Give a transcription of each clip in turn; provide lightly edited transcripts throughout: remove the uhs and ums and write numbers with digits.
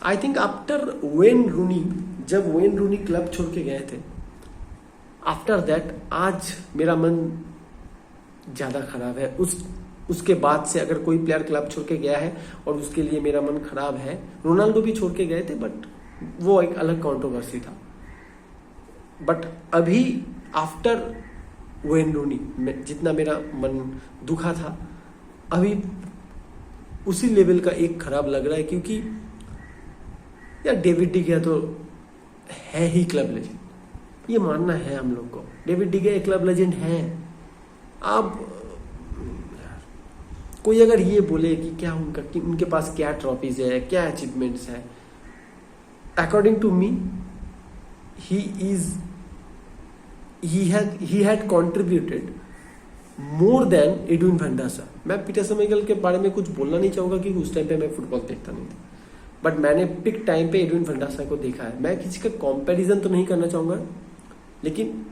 I think after when रूनी, जब when Rooni club छोड़ के गए थे, आफ्टर दैट आज मेरा मन ज्यादा खराब है। उसके बाद से अगर कोई प्लेयर क्लब छोड़ के गया है और उसके लिए मेरा मन खराब है, रोनाल्डो भी छोड़ के गए थे बट वो एक अलग कंट्रोवर्सी था। बट अभी आफ्टर वेन रूनी जितना मेरा मन दुखा था, अभी उसी लेवल का एक खराब लग रहा है, क्योंकि यार डेविड डी गया तो है ही क्लब लेजेंड, ये मानना है हम लोग को। डेविड डी गया क्लब लेजेंड है। अब कोई अगर ये बोले कि क्या उनके पास क्या ट्रॉफीज है, क्या अचीवमेंट्स है, according to me he had contributed more than Edwin van der Sar. मैं पीटर शेमेगल के बारे में कुछ बोलना नहीं चाहूंगा क्योंकि उस टाइम पे मैं फुटबॉल देखता नहीं था, बट मैंने पिक टाइम पे एडविन वैन डर सार को देखा है। मैं किसी का कंपैरिजन तो नहीं करना चाहूंगा, लेकिन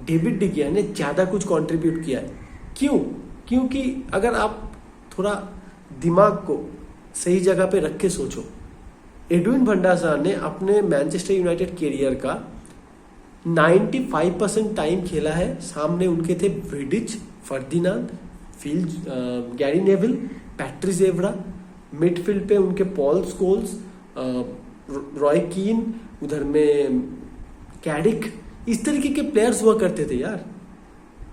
डेविड डी गिया ने ज्यादा कुछ कंट्रीब्यूट किया है। क्यों? क्योंकि अगर आप थोड़ा दिमाग को सही जगह पे रख के सोचो, एडविन वैन डर सार ने अपने मैनचेस्टर यूनाइटेड कैरियर का 95% टाइम खेला है। सामने उनके थे विडिच, फर्दिनांड, गैरी नेविल, पैट्रिस एव्रा। मिडफील्ड पे उनके पॉल स्कोल्स, रॉय कीन, उधर में कैडिक, इस तरीके के प्लेयर्स हुआ करते थे यार।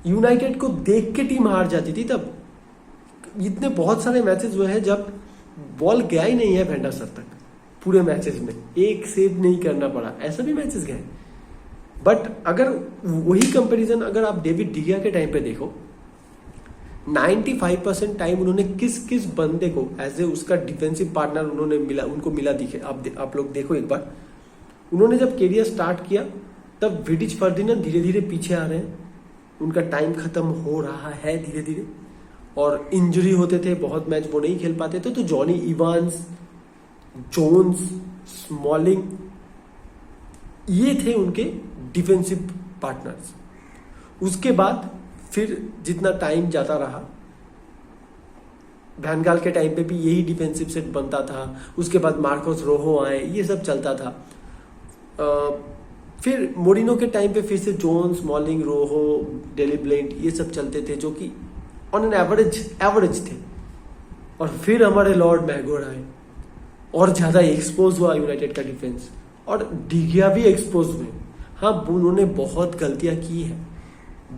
यूनाइटेड को देख के टीम हार जाती थी तब। इतने बहुत सारे मैचेस हुए हैं जब बॉल गया ही नहीं है वैन डर सार तक, पूरे मैचेस में एक सेव नहीं करना पड़ा, ऐसा भी मैचेस गए। बट अगर वही कंपैरिजन अगर आप डेविड डी गिया के टाइम पे देखो, 95% टाइम उन्होंने किस किस बंदे को एज ए उसका डिफेंसिव पार्टनर उनको मिला दिखे। आप लोग देखो एक बार, उन्होंने जब कैरियर स्टार्ट किया तब विडिच, फर्दिनांड धीरे धीरे पीछे आ रहे हैं, उनका टाइम खत्म हो रहा है धीरे धीरे, और इंजरी होते थे, बहुत मैच वो नहीं खेल पाते थे। तो जॉनी इवांस, जोन्स, स्मॉलिंग, ये थे उनके डिफेंसिव पार्टनर्स। उसके बाद फिर जितना टाइम जाता रहा, वैन गाल के टाइम पे भी यही डिफेंसिव सेट बनता था। उसके बाद मार्कोस रोहो आए, ये सब चलता था। फिर मोरिनो के टाइम पे फिर से जोन्स, स्मॉलिंग, रोहो, डेली ब्लेंट, ये सब चलते थे जो कि ऑन एन एवरेज थे। और फिर हमारे लॉर्ड मैगोर आए और ज्यादा एक्सपोज हुआ यूनाइटेड का डिफेंस, और डी गिया भी एक्सपोज हुए। हाँ, उन्होंने बहुत गलतियां की है,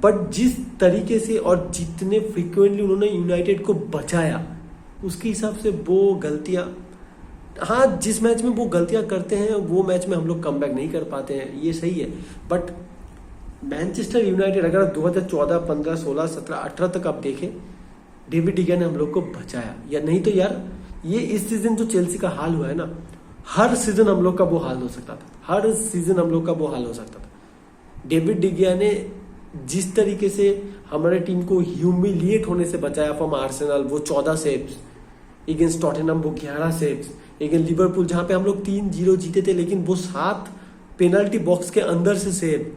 बट जिस तरीके से और जितने फ्रीक्वेंटली उन्होंने यूनाइटेड को बचाया, उसके हिसाब से वो गलतियां, हाँ जिस मैच में वो गलतियां करते हैं वो मैच में हम लोग कम बैक नहीं कर पाते हैं, ये सही है। बट मैनचेस्टर यूनाइटेड अगर 2014, 15, 16, 17, 18 तक आप देखें, डेविड डी गिया ने हम लोग को बचाया। या नहीं तो यार ये इस सीजन जो चेल्सी का हाल हुआ है ना, हर सीजन हम लोग का वो हाल हो सकता था, हर सीजन हम लोग का वो हाल हो सकता था। डेविड डी गिया ने जिस तरीके से हमारे टीम को ह्यूमिलिएट होने से बचाया फ्रॉम आर्सेनल, वो 14 सेव्स अगेंस्ट टॉटनहम, वो 11 सेव्स अगेंस्ट लिवरपूल जहां पे हम लोग 3-0 जीते थे, लेकिन वो 7 पेनल्टी बॉक्स के अंदर से सेव।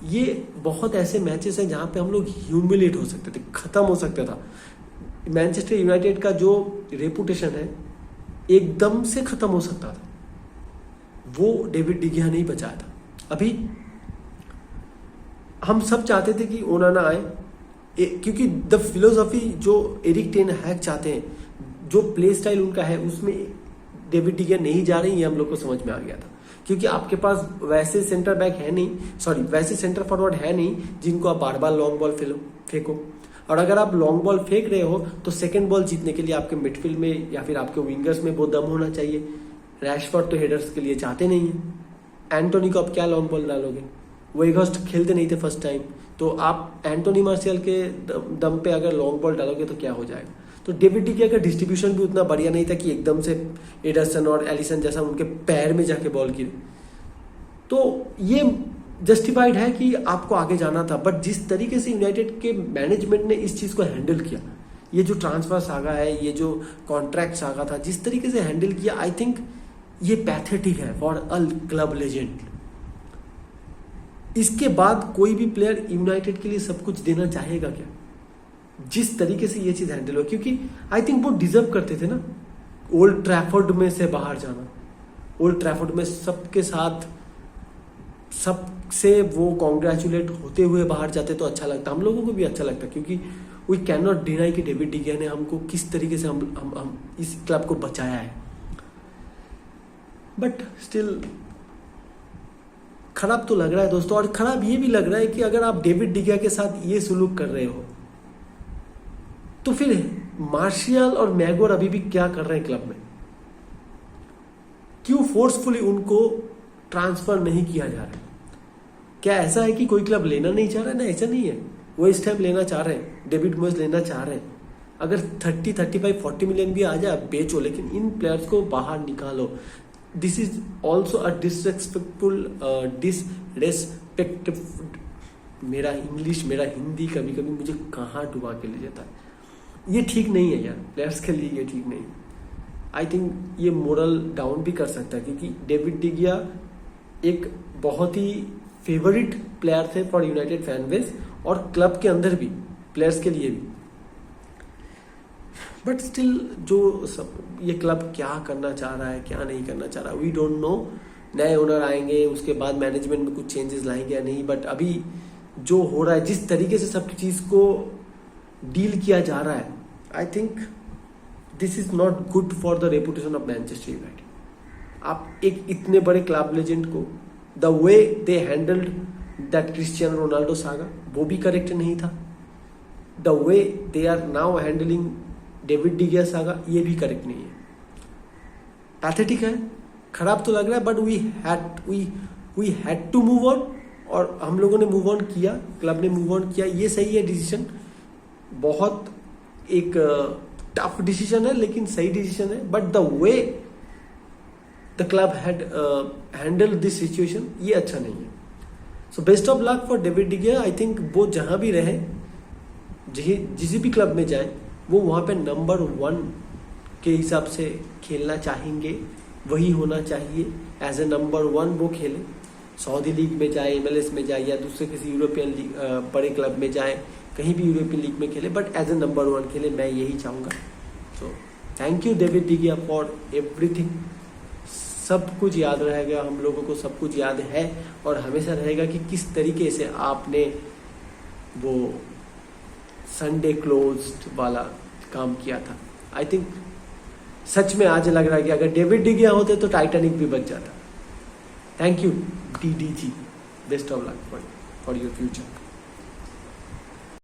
ये बहुत ऐसे मैचेस हैं जहां पे हम लोग ह्यूमिलिएट हो सकते थे, खत्म हो सकता था। मैनचेस्टर यूनाइटेड का जो रेपुटेशन है एकदम से खत्म हो सकता था, वो डेविड डी गिया नहीं बचाया था। अभी हम सब चाहते थे कि ओनाना आए, क्योंकि द फिलोसॉफी जो एरिक टेन हैग चाहते हैं, जो प्ले स्टाइल उनका है, उसमें डेविड डी गिया नहीं जा रही, ये हम लोग को समझ में आ गया था। क्योंकि आपके पास वैसे सेंटर बैक है नहीं, वैसे सेंटर फॉरवर्ड है नहीं जिनको आप बार बार लॉन्ग बॉल फेंको। और अगर आप लॉन्ग बॉल फेंक रहे हो तो सेकंड बॉल जीतने के लिए आपके मिडफील्ड में या फिर आपके विंगर्स में वो दम होना चाहिए। रैशफोर्ड तो हेडर्स के लिए चाहते नहीं है। एंटोनी को आप क्या लॉन्ग बॉल डालोगे? वेगहॉर्स्ट खेलते नहीं थे फर्स्ट टाइम, तो आप एंटोनी मार्शियल के दम पे अगर लॉन्ग बॉल डालोगे तो क्या हो जाएगा? तो डेविड डी गिया का डिस्ट्रीब्यूशन भी उतना बढ़िया नहीं था कि एकदम से एडरसन और एलिसन जैसा उनके पैर में जाके बॉल गिरे। तो ये जस्टिफाइड है कि आपको आगे जाना था, बट जिस तरीके से यूनाइटेड के मैनेजमेंट ने इस चीज को हैंडल किया, ये जो ट्रांसफर सागा है, ये जो कॉन्ट्रैक्ट सागा था, जिस तरीके से हैंडल किया, आई थिंक ये पैथेटिक है फॉर अ क्लब लेजेंड। इसके बाद कोई भी प्लेयर यूनाइटेड के लिए सब कुछ देना चाहेगा क्या, जिस तरीके से ये चीज हैंडल हो? क्योंकि आई थिंक वो डिजर्व करते थे ना ओल्ड ट्रैफर्ड में से बाहर जाना। ओल्ड ट्रैफोर्ड में सबके साथ सबसे वो कॉन्ग्रेचुलेट होते हुए बाहर जाते तो अच्छा लगता, हम लोगों को भी अच्छा लगता, क्योंकि वी कैन नॉट डिनाई कि डेविड डिगिया ने हमको किस तरीके से हम इस क्लब को बचाया है। बट स्टिल खराब तो लग रहा है दोस्तों, और खराब ये भी लग रहा है कि अगर आप डेविड डिगिया के साथ ये सुलूक कर रहे हो तो फिर मार्शियल और मैगोर अभी भी क्या कर रहे हैं क्लब में? क्यों फोर्सफुली उनको ट्रांसफर नहीं किया जा रहा है? क्या ऐसा है कि कोई क्लब लेना नहीं चाह रहा है? ना, ऐसा नहीं है। वो इस टाइम लेना चाह रहे हैं, डेविड मोयस लेना चाह रहे हैं। अगर 30, 35, 40 मिलियन भी आ जाए बेचो, लेकिन इन प्लेयर्स को बाहर निकालो। This is also a disrespect. मेरा इंग्लिश, मेरा हिंदी कभी कभी मुझे कहाँ डुबा के ले जाता है। ये ठीक नहीं है यार, प्लेयर्स के लिए ये ठीक नहीं है। आई थिंक ये मोरल डाउन भी कर सकता है, क्योंकि डेविड डिगिया एक बहुत ही फेवरेट प्लेयर थे फॉर यूनाइटेड फैन बेस और क्लब के अंदर भी, प्लेयर्स के लिए भी। बट स्टिल जो सब ये क्लब क्या करना चाह रहा है, क्या नहीं करना चाह रहा है, वी डोंट नो। नए ओनर आएंगे, उसके बाद मैनेजमेंट में कुछ चेंजेस लाएंगे या नहीं। बट अभी जो हो रहा है, जिस तरीके से सब चीज को डील किया जा रहा है, I think this is not good for the reputation of Manchester United. आप एक इतने बड़े क्लब लेजेंड को, the way they handled that Cristiano Ronaldo saga, वो भी करेक्ट नहीं था। The way they are now handling David De Gea saga, ये भी करेक्ट नहीं है। पैथेटिक है, खराब तो लग रहा है, but we had to move on, और हम लोगों ने मूव ऑन किया, क्लब ने मूव ऑन किया। ये सही है डिसीजन, बहुत एक टफ डिसीजन है लेकिन सही डिसीजन है। But the way the club had handle this situation, ये अच्छा नहीं है। So best of luck for David डिगिया। I think वो जहां भी रहे, जिस भी क्लब में जाए, वो वहां पे नंबर 1 के हिसाब से खेलना चाहेंगे, वही होना चाहिए। एज ए नंबर 1 वो खेले, सऊदी लीग में जाए, MLS में जाए, या दूसरे किसी यूरोपियन लीग बड़े क्लब में जाए, कहीं भी यूरोपियन लीग में खेले, बट एज ए नंबर 1 खेले, मैं यही चाहूँगा। So thank you David डिगिया for everything. सब कुछ याद रहेगा, हम लोगों को सब कुछ याद है, और हमेशा रहेगा कि किस तरीके से आपने वो संडे क्लोज्ड वाला काम किया था। आई थिंक सच में आज लग रहा है कि अगर डेविड डिगिया होते तो टाइटैनिक भी बच जाता। Thank you DDG, best of luck for your future.